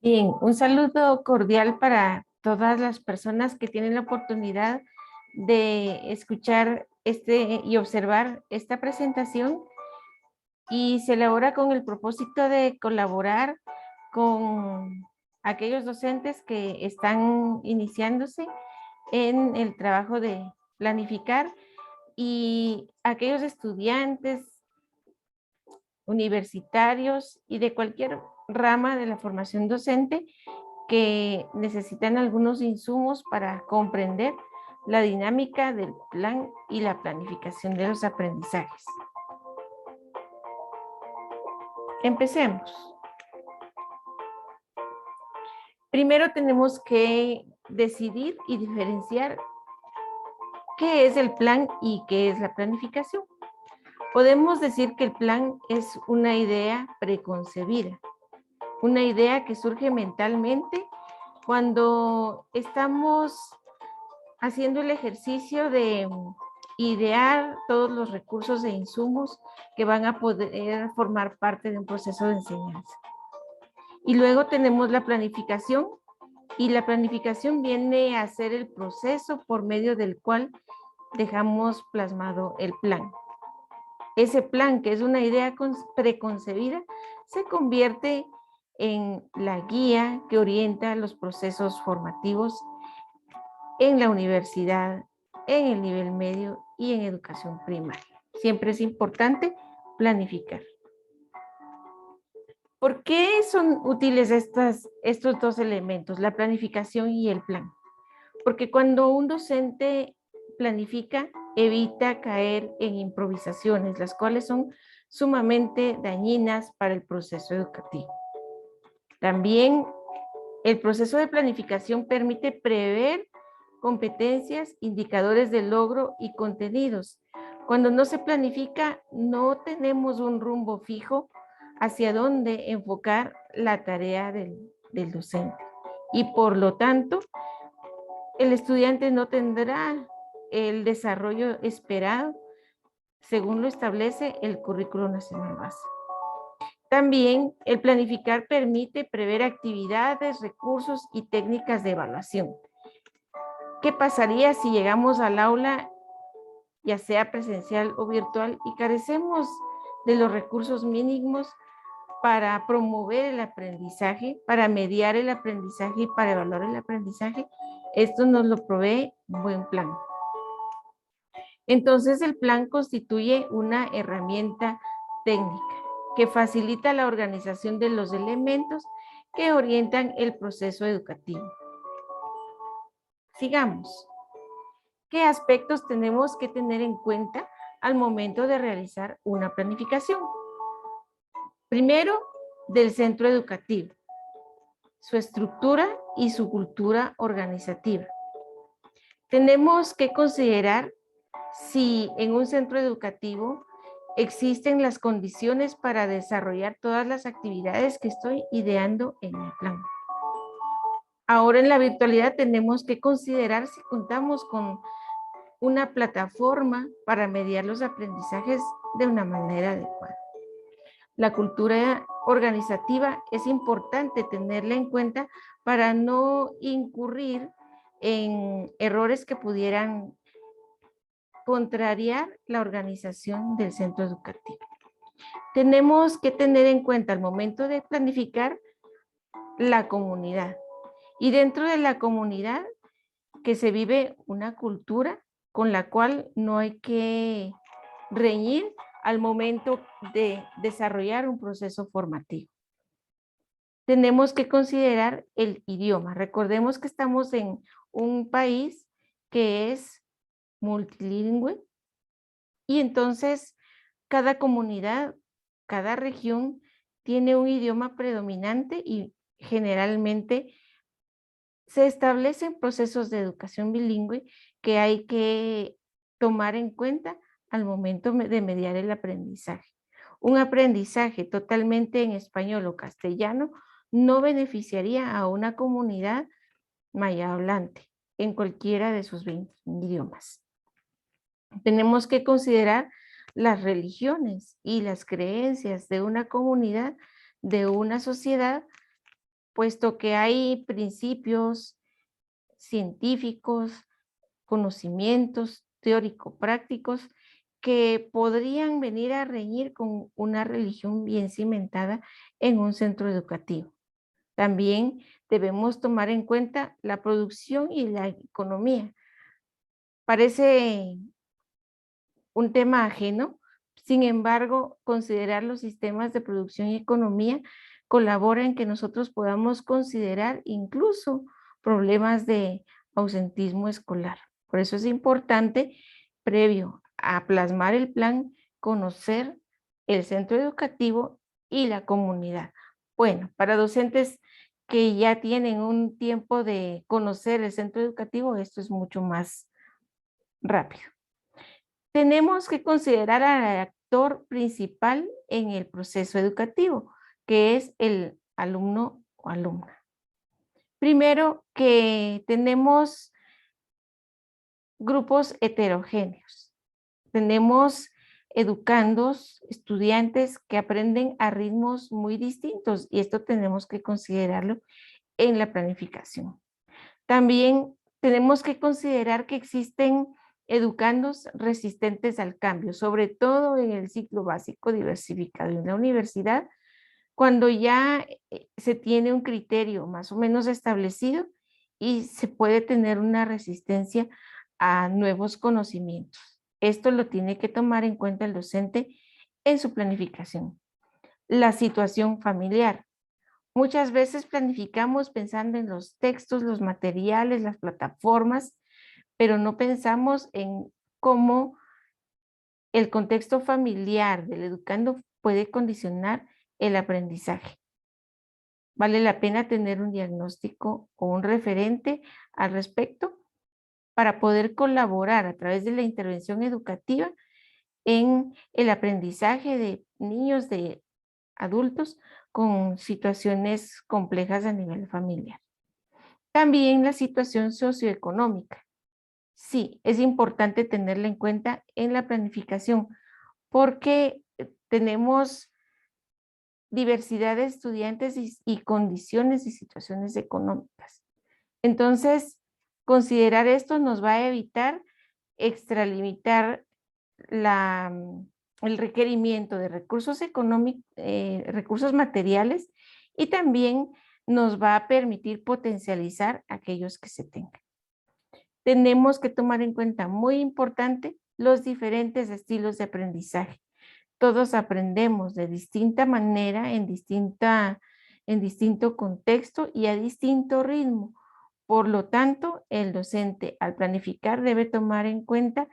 Bien, un saludo cordial para todas las personas que tienen la oportunidad de escuchar y observar esta presentación, y se elabora con el propósito de colaborar con aquellos docentes que están iniciándose en el trabajo de planificar, y aquellos estudiantes universitarios y de cualquier rama de la formación docente que necesitan algunos insumos para comprender la dinámica del plan y la planificación de los aprendizajes. Empecemos. Primero tenemos que decidir y diferenciar qué es el plan y qué es la planificación. Podemos decir que el plan es una idea preconcebida, una idea que surge mentalmente cuando estamos haciendo el ejercicio de idear todos los recursos e insumos que van a poder formar parte de un proceso de enseñanza. Y luego tenemos la planificación, y la planificación viene a ser el proceso por medio del cual dejamos plasmado el plan. Ese plan, que es una idea preconcebida, se convierte en la guía que orienta los procesos formativos en la universidad, en el nivel medio y en educación primaria. Siempre es importante planificar. ¿Por qué son útiles estos dos elementos, la planificación y el plan? Porque cuando un docente planifica, evita caer en improvisaciones, las cuales son sumamente dañinas para el proceso educativo. También el proceso de planificación permite prever competencias, indicadores de logro y contenidos. Cuando no se planifica, no tenemos un rumbo fijo hacia dónde enfocar la tarea del docente. Y por lo tanto, el estudiante no tendrá el desarrollo esperado según lo establece el Currículo Nacional Base. También el planificar permite prever actividades, recursos y técnicas de evaluación. ¿Qué pasaría si llegamos al aula, ya sea presencial o virtual, y carecemos de los recursos mínimos para promover el aprendizaje, para mediar el aprendizaje y para evaluar el aprendizaje? Esto nos lo provee un buen plan. Entonces, el plan constituye una herramienta técnica que facilita la organización de los elementos que orientan el proceso educativo. Sigamos. ¿Qué aspectos tenemos que tener en cuenta al momento de realizar una planificación? Primero, del centro educativo, su estructura y su cultura organizativa. Tenemos que considerar si en un centro educativo existen las condiciones para desarrollar todas las actividades que estoy ideando en el plan. Ahora en la virtualidad tenemos que considerar si contamos con una plataforma para mediar los aprendizajes de una manera adecuada. La cultura organizativa es importante tenerla en cuenta para no incurrir en errores que pudieran contrariar la organización del centro educativo. Tenemos que tener en cuenta al momento de planificar la comunidad, y dentro de la comunidad que se vive una cultura con la cual no hay que reñir al momento de desarrollar un proceso formativo. Tenemos que considerar el idioma. Recordemos que estamos en un país que es multilingüe, y entonces cada comunidad, cada región tiene un idioma predominante, y generalmente se establecen procesos de educación bilingüe que hay que tomar en cuenta al momento de mediar el aprendizaje. Un aprendizaje totalmente en español o castellano no beneficiaría a una comunidad maya hablante en cualquiera de sus 20 idiomas. Tenemos que considerar las religiones y las creencias de una comunidad, de una sociedad, puesto que hay principios científicos, conocimientos teórico-prácticos que podrían venir a reñir con una religión bien cimentada en un centro educativo. También debemos tomar en cuenta la producción y la economía. Parece un tema ajeno, sin embargo, considerar los sistemas de producción y economía colabora en que nosotros podamos considerar incluso problemas de ausentismo escolar. Por eso es importante, previo a plasmar el plan, conocer el centro educativo y la comunidad. Bueno, para docentes que ya tienen un tiempo de conocer el centro educativo, esto es mucho más rápido. Tenemos que considerar al actor principal en el proceso educativo, que es el alumno o alumna. Primero, que tenemos grupos heterogéneos. Tenemos educandos, estudiantes que aprenden a ritmos muy distintos y esto tenemos que considerarlo en la planificación. También tenemos que considerar que existen educandos resistentes al cambio, sobre todo en el ciclo básico diversificado en la universidad, cuando ya se tiene un criterio más o menos establecido y se puede tener una resistencia a nuevos conocimientos. Esto lo tiene que tomar en cuenta el docente en su planificación. La situación familiar. Muchas veces planificamos pensando en los textos, los materiales, las plataformas, pero no pensamos en cómo el contexto familiar del educando puede condicionar el aprendizaje. Vale la pena tener un diagnóstico o un referente al respecto para poder colaborar a través de la intervención educativa en el aprendizaje de niños, de adultos con situaciones complejas a nivel familiar. También la situación socioeconómica. Sí, es importante tenerla en cuenta en la planificación porque tenemos diversidad de estudiantes y condiciones y situaciones económicas. Entonces, considerar esto nos va a evitar extralimitar el requerimiento de recursos económicos, recursos materiales y también nos va a permitir potencializar aquellos que se tengan. Tenemos que tomar en cuenta, muy importante, los diferentes estilos de aprendizaje. Todos aprendemos de distinta manera, en distinto contexto y a distinto ritmo. Por lo tanto, el docente al planificar debe tomar en cuenta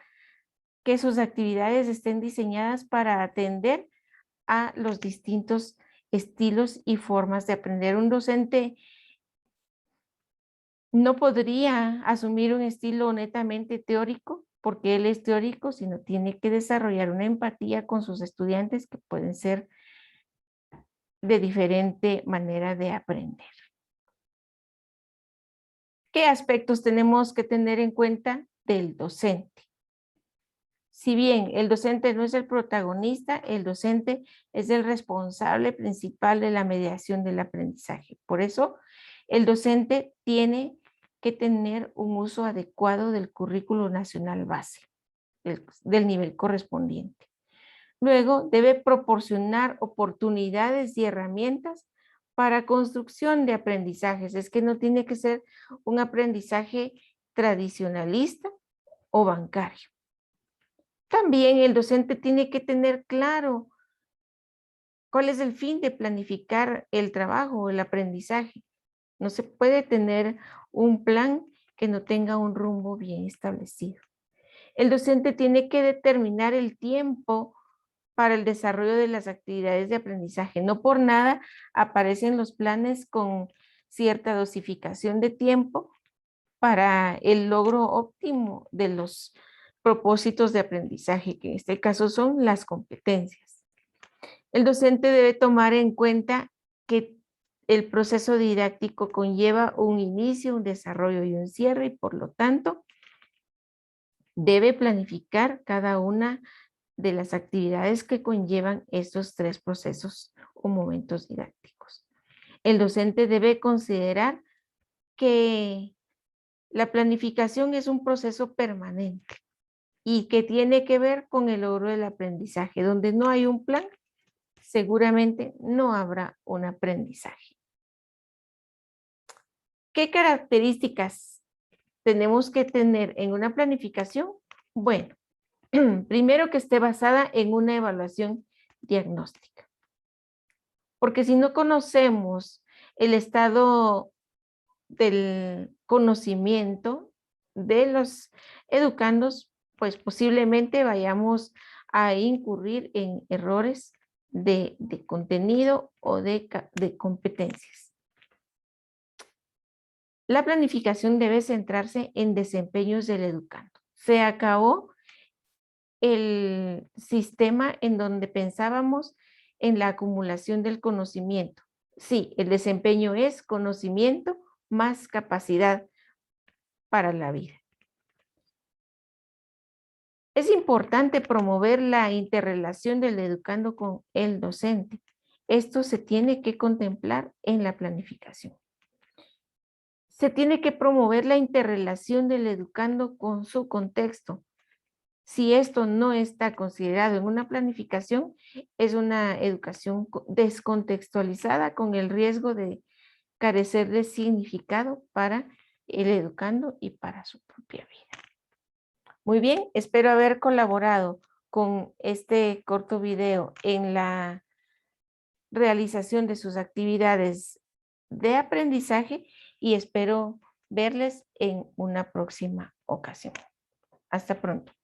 que sus actividades estén diseñadas para atender a los distintos estilos y formas de aprender. Un docente no podría asumir un estilo netamente teórico porque él es teórico, sino tiene que desarrollar una empatía con sus estudiantes que pueden ser de diferente manera de aprender. ¿Qué aspectos tenemos que tener en cuenta del docente? Si bien el docente no es el protagonista, el docente es el responsable principal de la mediación del aprendizaje. Por eso, el docente tiene que tener un uso adecuado del currículo nacional base, del nivel correspondiente. Luego, debe proporcionar oportunidades y herramientas para construcción de aprendizajes. Es que no tiene que ser un aprendizaje tradicionalista o bancario. También el docente tiene que tener claro cuál es el fin de planificar el trabajo o el aprendizaje. No se puede tener un plan que no tenga un rumbo bien establecido. El docente tiene que determinar el tiempo para el desarrollo de las actividades de aprendizaje. No por nada aparecen los planes con cierta dosificación de tiempo para el logro óptimo de los propósitos de aprendizaje, que en este caso son las competencias. El docente debe tomar en cuenta que el proceso didáctico conlleva un inicio, un desarrollo y un cierre y por lo tanto debe planificar cada una de las actividades que conllevan estos tres procesos o momentos didácticos. El docente debe considerar que la planificación es un proceso permanente y que tiene que ver con el logro del aprendizaje. Donde no hay un plan, seguramente no habrá un aprendizaje. ¿Qué características tenemos que tener en una planificación? Bueno, primero que esté basada en una evaluación diagnóstica. Porque si no conocemos el estado del conocimiento de los educandos, pues posiblemente vayamos a incurrir en errores de contenido o de competencias. La planificación debe centrarse en desempeños del educando. Se acabó el sistema en donde pensábamos en la acumulación del conocimiento. Sí, el desempeño es conocimiento más capacidad para la vida. Es importante promover la interrelación del educando con el docente. Esto se tiene que contemplar en la planificación. Se tiene que promover la interrelación del educando con su contexto. Si esto no está considerado en una planificación, es una educación descontextualizada con el riesgo de carecer de significado para el educando y para su propia vida. Muy bien, espero haber colaborado con este corto video en la realización de sus actividades de aprendizaje y espero verles en una próxima ocasión. Hasta pronto.